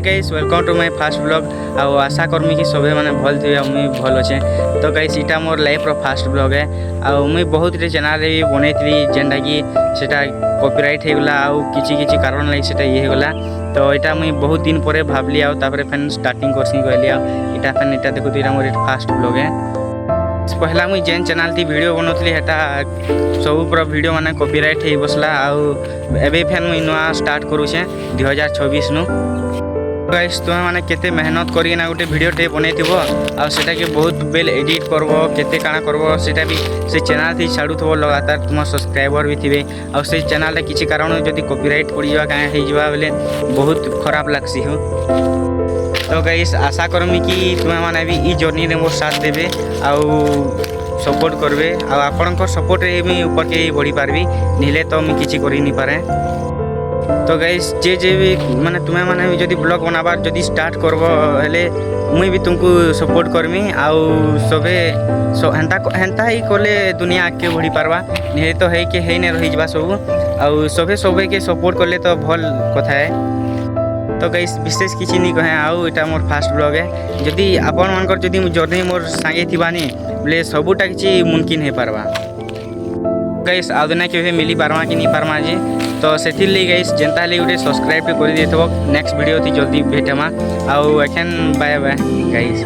Guys welcome to my fast blog. आउ आशा करमी कि सबे माने भल थे मुई भल अच्छे। तो गाइस इटा मोर लाइफ रो फास्ट ब्लॉग है। आउ मुई बहुत रे चैनल रे बनैतली जेंटा कि सेटा कॉपीराइट हे गला आउ किछि किछि कारण लागि सेटा ये गला। तो इटा मुई बहुत दिन परे भाबली आउ तापरे फेन स्टार्टिंग करसी कहली आउ इटा फेन इटा देखु इटा मोर फास्ट ब्लॉग है। पहला मुई जेन चैनल थी वीडियो बनौली हेटा सब पूरा वीडियो माने कॉपीराइट हे बसला आउ एबे फेन मुई नुआ स्टार्ट करूछे 2026 नु। गाइस तुम माने केते मेहनत करी ना गोटे वीडियो टे बनैथिबो आ सेटा के बहुत बेल एडिट करबो केते काना करबो सेटा भी से चैनल थी छाडुथबो लगातार तुम सब्सक्राइबर भी थिबे आ से चैनल रे किछि कारण जदी कॉपीराइट पड़ी जावा काहे हे जिवा बेले बहुत खराब लागसी हो। तो गाइस आशा करमी कि तुम माने भी ई जर्नी रे मोर साथ देबे आउ सपोर्ट करबे आ आपनकर सपोर्ट रे मी ऊपर के बढ़ी पारबी निले तो मी किछि करि नि पारे। तो गाइस जे भी माने तुम्हें माने भी जदी ब्लॉग बनाबार जदी स्टार्ट करबो हेले मुई भी तुमको सपोर्ट करमी आउ सबे हेंता ही कोले दुनिया आगे बढ़ी पारबा नहीं तो है कि है ने रही जबा सब आउ सबे के सपोर्ट करले तो भल कथा है। तो गाइस विशेष किछि नहीं कहे आउ इटा मोर फास्ट ब्लॉग है जदी आपन मानकर जदी जर्नी मोर संगे थिबानी बोले सबुटा किछि मुमकिन है पारबा। गाइस आदना के मिली पारमा कि नहीं पारमा जे तो सेथिर ले गाइस जेंता ले उठे सब्सक्राइब कर देथबो नेक्स्ट वीडियो थी जल्दी भेटमा आउ एखन बाय बाय गाइस।